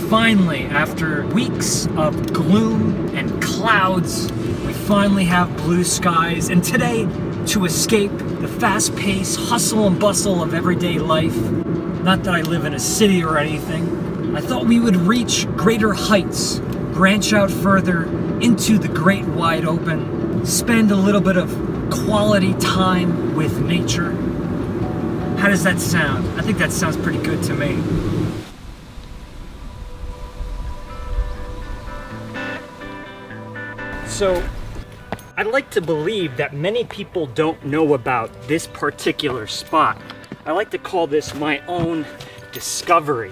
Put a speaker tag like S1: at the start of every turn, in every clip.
S1: Finally, after weeks of gloom and clouds, we finally have blue skies. And today, to escape the fast-paced hustle and bustle of everyday life, not that I live in a city or anything, I thought we would reach greater heights, branch out further into the great wide open, spend a little bit of quality time with nature. How does that sound? I think that sounds pretty good to me. So, I'd like to believe that many people don't know about this particular spot. I like to call this my own discovery.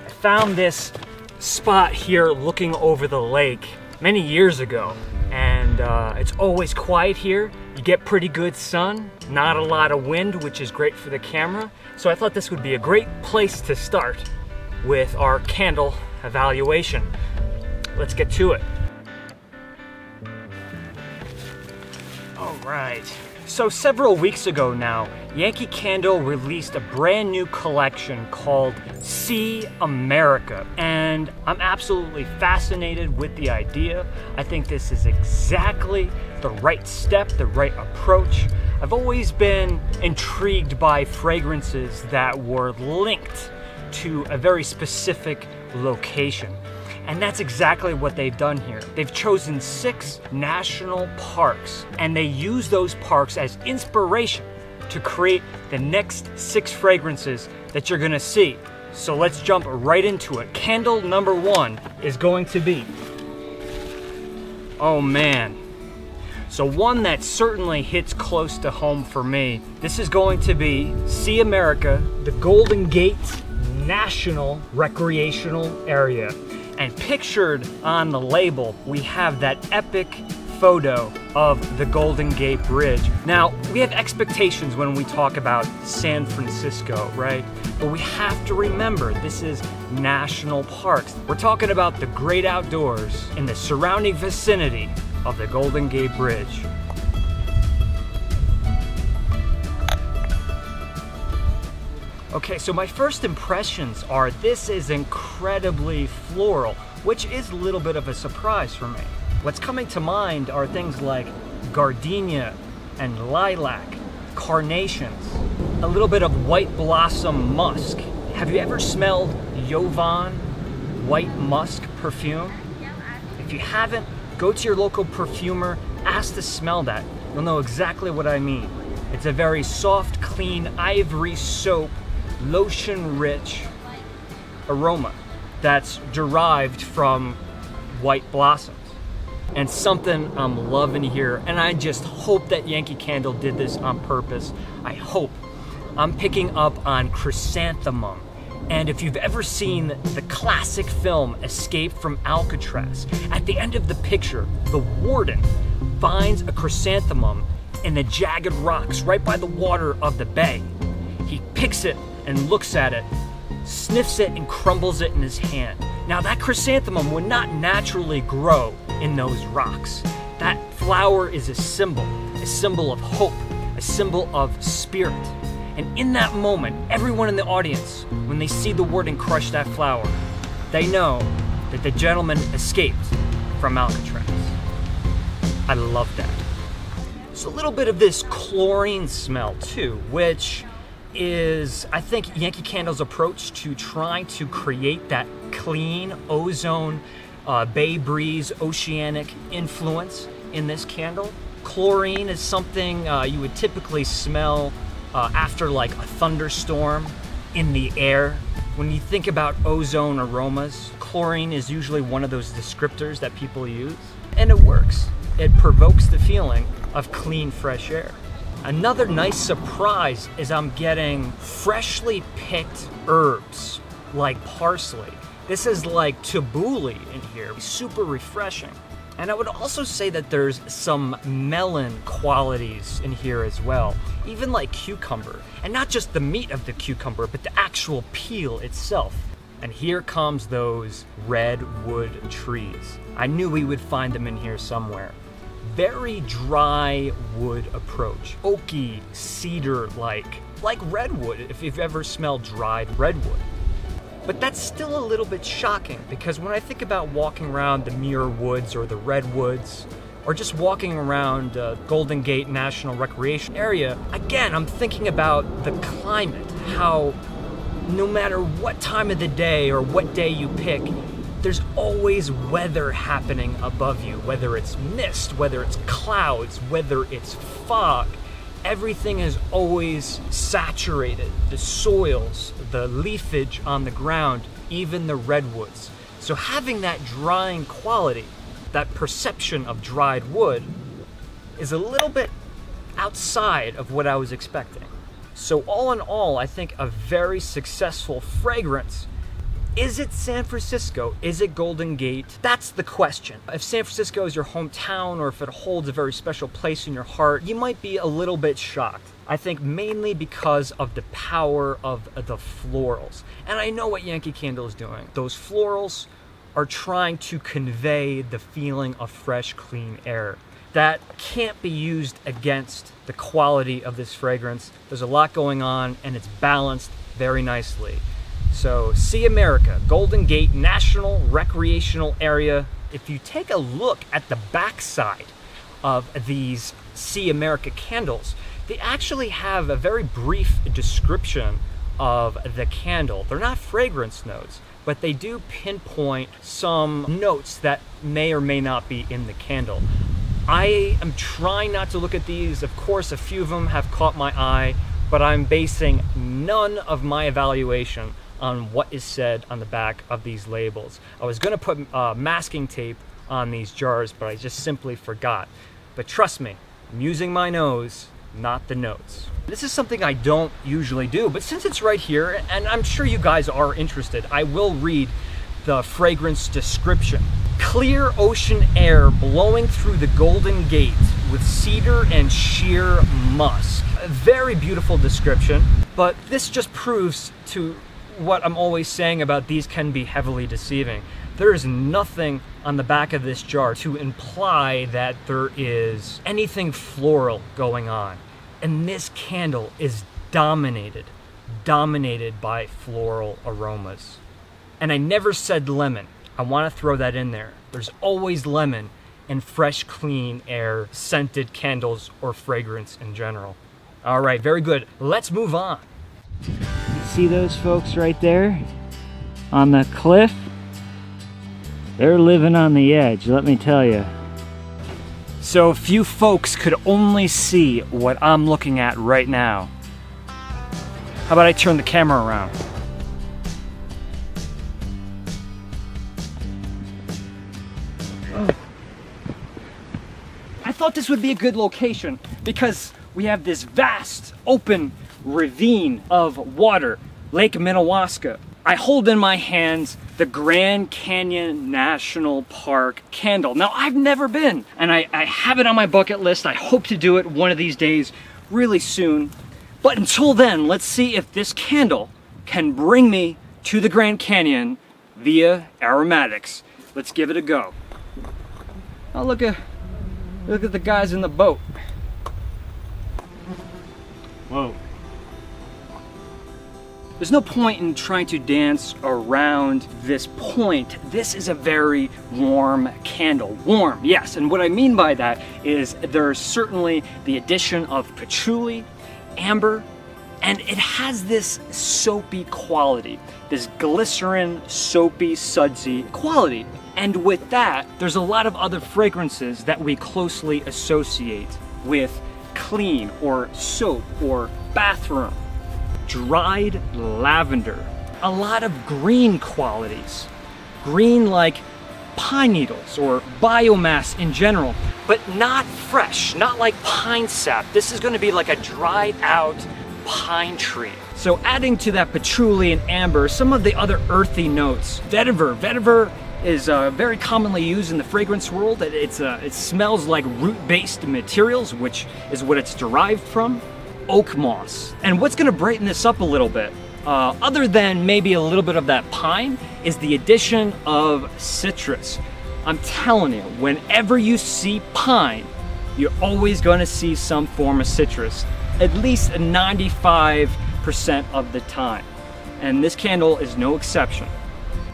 S1: I found this spot here looking over the lake many years ago, and it's always quiet here. You get pretty good sun, not a lot of wind, which is great for the camera. So I thought this would be a great place to start with our candle evaluation. Let's get to it. All right. So several weeks ago now, Yankee Candle released a brand new collection called See America, and I'm absolutely fascinated with the idea. I think this is exactly the right step, the right approach. I've always been intrigued by fragrances that were linked to a very specific location. And that's exactly what they've done here. They've chosen 6 national parks, and they use those parks as inspiration to create the next 6 fragrances that you're gonna see. So let's jump right into it. Candle number 1 is going to be, oh man. So one that certainly hits close to home for me. This is going to be See America, the Golden Gate National Recreational Area. And pictured on the label, we have that epic photo of the Golden Gate Bridge. Now, we have expectations when we talk about San Francisco, right? But we have to remember, this is national parks. We're talking about the great outdoors in the surrounding vicinity of the Golden Gate Bridge. Okay, so my first impressions are this is incredibly floral, which is a little bit of a surprise for me. What's coming to mind are things like gardenia and lilac, carnations, a little bit of white blossom musk. Have you ever smelled Jovan white musk perfume? If you haven't, go to your local perfumer, ask to smell that. You'll know exactly what I mean. It's a very soft, clean, ivory soap, lotion-rich aroma that's derived from white blossoms. And something I'm loving here, and I just hope that Yankee Candle did this on purpose. I hope. I'm picking up on chrysanthemum. And if you've ever seen the classic film Escape from Alcatraz, at the end of the picture, the warden finds a chrysanthemum in the jagged rocks right by the water of the bay. He picks it and looks at it, sniffs it, and crumbles it in his hand. Now that chrysanthemum would not naturally grow in those rocks. That flower is a symbol of hope, a symbol of spirit. And in that moment, everyone in the audience, when they see the warden crush that flower, they know that the gentleman escaped from Alcatraz. I love that. So a little bit of this chlorine smell too, which is, I think, Yankee Candle's approach to trying to create that clean ozone, bay breeze, oceanic influence in this candle. Chlorine is something you would typically smell after like a thunderstorm in the air. When you think about ozone aromas, chlorine is usually one of those descriptors that people use, and it works. It provokes the feeling of clean, fresh air. Another nice surprise is I'm getting freshly picked herbs like parsley. This is like tabbouleh in here, super refreshing. And I would also say that there's some melon qualities in here as well, even like cucumber. And not just the meat of the cucumber, but the actual peel itself. And here comes those redwood trees. I knew we would find them in here somewhere. Very dry wood approach, oaky, cedar-like redwood, if you've ever smelled dried redwood. But that's still a little bit shocking, because when I think about walking around the Muir Woods or the Redwoods, or just walking around Golden Gate National Recreation Area, again, I'm thinking about the climate, how no matter what time of the day or what day you pick, there's always weather happening above you, whether it's mist, whether it's clouds, whether it's fog. Everything is always saturated. The soils, the leafage on the ground, even the redwoods. So having that drying quality, that perception of dried wood, is a little bit outside of what I was expecting. So all in all, I think a very successful fragrance. Is it San Francisco? Is it Golden Gate? That's the question. If San Francisco is your hometown, or if it holds a very special place in your heart, you might be a little bit shocked. I think mainly because of the power of the florals. And I know what Yankee Candle is doing. Those florals are trying to convey the feeling of fresh, clean air. That can't be used against the quality of this fragrance. There's a lot going on, and it's balanced very nicely. So, See America, Golden Gate National Recreational Area. If you take a look at the backside of these See America candles, they actually have a very brief description of the candle. They're not fragrance notes, but they do pinpoint some notes that may or may not be in the candle. I am trying not to look at these. Of course, a few of them have caught my eye, but I'm basing none of my evaluation on what is said on the back of these labels. I was gonna put masking tape on these jars, but I just simply forgot. But trust me, I'm using my nose, not the notes. This is something I don't usually do, but since it's right here, and I'm sure you guys are interested, I will read the fragrance description. Clear ocean air blowing through the Golden Gate with cedar and sheer musk. A very beautiful description, but this just proves to what I'm always saying about these can be heavily deceiving. There is nothing on the back of this jar to imply that there is anything floral going on. And this candle is dominated by floral aromas. And I never said lemon. I want to throw that in there. There's always lemon in fresh, clean air, scented candles, or fragrance in general. All right, very good. Let's move on. See those folks right there on the cliff? They're living on the edge, let me tell you. So if you folks could only see what I'm looking at right now. How about I turn the camera around? Oh. I thought this would be a good location because we have this vast open ravine of water, Lake Minnewaska. I hold in my hands the Grand Canyon National Park candle. Now, I've never been, and I have it on my bucket list. I hope to do it one of these days, really soon. But until then, let's see if this candle can bring me to the Grand Canyon via aromatics. Let's give it a go. Oh, look at the guys in the boat. Whoa. There's no point in trying to dance around this point. This is a very warm candle. Warm, yes, and what I mean by that is there's certainly the addition of patchouli, amber, and it has this soapy quality, this glycerin, soapy, sudsy quality. And with that, there's a lot of other fragrances that we closely associate with clean or soap or bathroom. Dried lavender, a lot of green qualities. Green like pine needles or biomass in general, but not fresh, not like pine sap. This is going to be like a dried out pine tree. So adding to that patchouli and amber, some of the other earthy notes. Vetiver. Vetiver is very commonly used in the fragrance world. It smells like root-based materials, which is what it's derived from. Oak moss. And what's going to brighten this up a little bit, other than maybe a little bit of that pine, is the addition of citrus. I'm telling you, whenever you see pine, you're always going to see some form of citrus, at least 95% of the time. and this candle is no exception.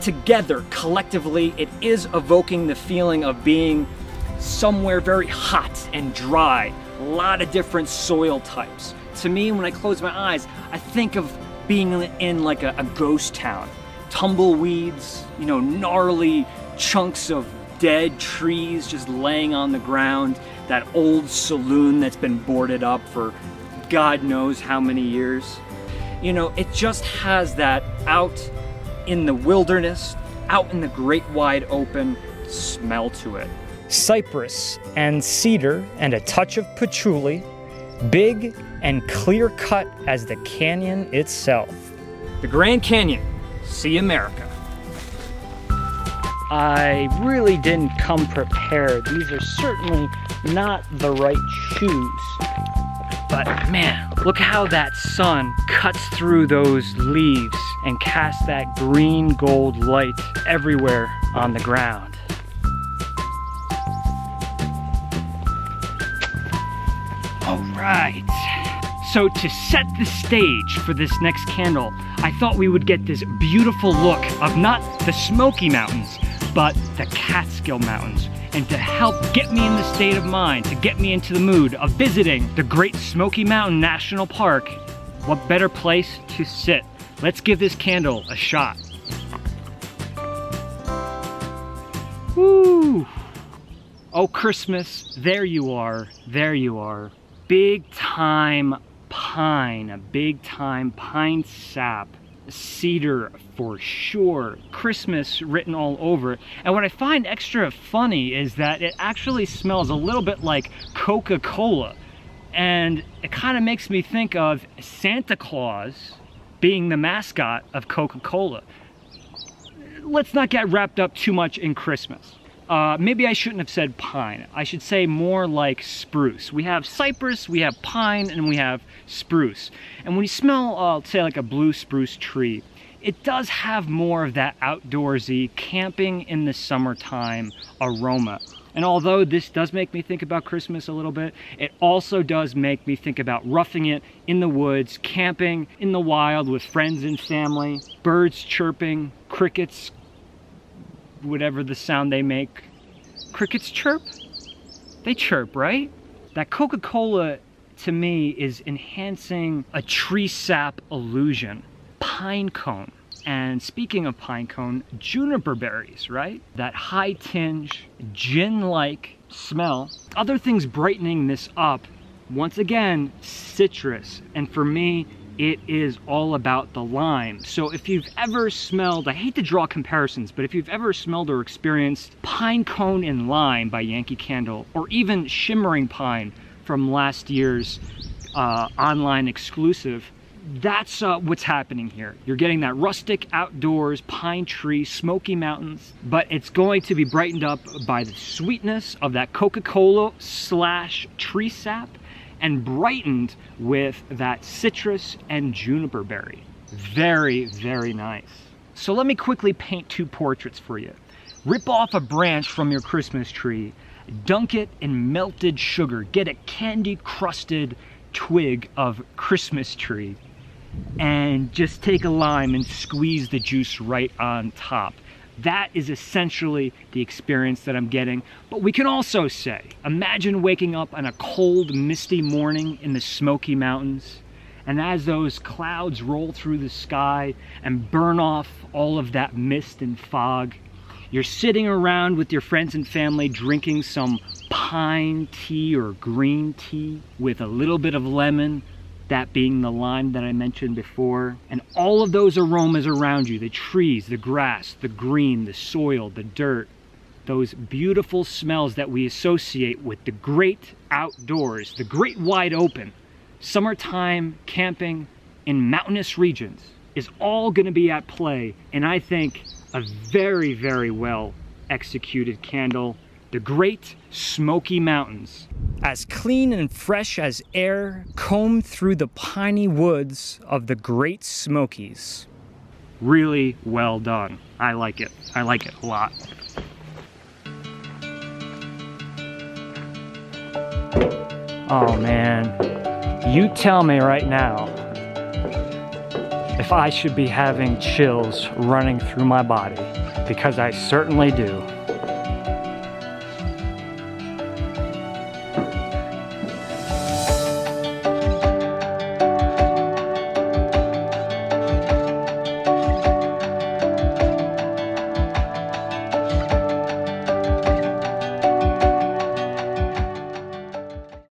S1: Together, collectively, it is evoking the feeling of being somewhere very hot and dry, a lot of different soil types. To me, when I close my eyes, I think of being in like a ghost town. Tumbleweeds, you know, gnarly chunks of dead trees just laying on the ground, that old saloon that's been boarded up for God knows how many years. You know, it just has that out in the wilderness, out in the great wide open smell to it. Cypress and cedar and a touch of patchouli, big and clear cut as the canyon itself. The Grand Canyon, see America. I really didn't come prepared. These are certainly not the right shoes. But man, look how that sun cuts through those leaves and casts that green gold light everywhere on the ground. All right. So to set the stage for this next candle, I thought we would get this beautiful look of not the Smoky Mountains, but the Catskill Mountains. And to help get me in the state of mind, to get me into the mood of visiting the Great Smoky Mountain National Park, what better place to sit? Let's give this candle a shot. Woo! Oh, Christmas, there you are, there you are. Big time pine, a big time pine sap. Cedar for sure, Christmas written all over it. And what I find extra funny is that it actually smells a little bit like Coca-Cola, and it kind of makes me think of Santa Claus being the mascot of Coca-Cola. Let's not get wrapped up too much in Christmas. Maybe I shouldn't have said pine. I should say more like spruce. We have cypress, we have pine, and we have spruce. And when you smell, say like a blue spruce tree, it does have more of that outdoorsy, camping in the summertime aroma. And although this does make me think about Christmas a little bit, it also does make me think about roughing it in the woods, camping in the wild with friends and family, birds chirping, crickets, whatever the sound they make. Crickets chirp? They chirp, right? That Coca-Cola, to me, is enhancing a tree sap illusion. Pine cone. And speaking of pine cone, juniper berries, right? That high tinge, gin-like smell. Other things brightening this up, once again, citrus. And for me, it is all about the lime. So if you've ever smelled, I hate to draw comparisons, but if you've ever smelled or experienced Pine Cone and Lime by Yankee Candle, or even Shimmering Pine from last year's online exclusive, that's what's happening here. You're getting that rustic outdoors, pine tree, Smoky Mountains, but it's going to be brightened up by the sweetness of that Coca-Cola / tree sap, and brightened with that citrus and juniper berry. Very, very nice. So let me quickly paint two portraits for you. Rip off a branch from your Christmas tree, dunk it in melted sugar, get a candy-crusted twig of Christmas tree, and just take a lime and squeeze the juice right on top. That is essentially the experience that I'm getting. But we can also say, imagine waking up on a cold, misty morning in the Smoky Mountains, and as those clouds roll through the sky and burn off all of that mist and fog, you're sitting around with your friends and family drinking some pine tea or green tea with a little bit of lemon, that being the lime that I mentioned before, and all of those aromas around you, the trees, the grass, the green, the soil, the dirt, those beautiful smells that we associate with the great outdoors, the great wide open, summertime camping in mountainous regions is all gonna be at play, and I think a very, very well executed candle, the Great Smoky Mountains. As clean and fresh as air combed through the piney woods of the Great Smokies. Really well done. I like it. I like it a lot. Oh man, you tell me right now, if I should be having chills running through my body, because I certainly do.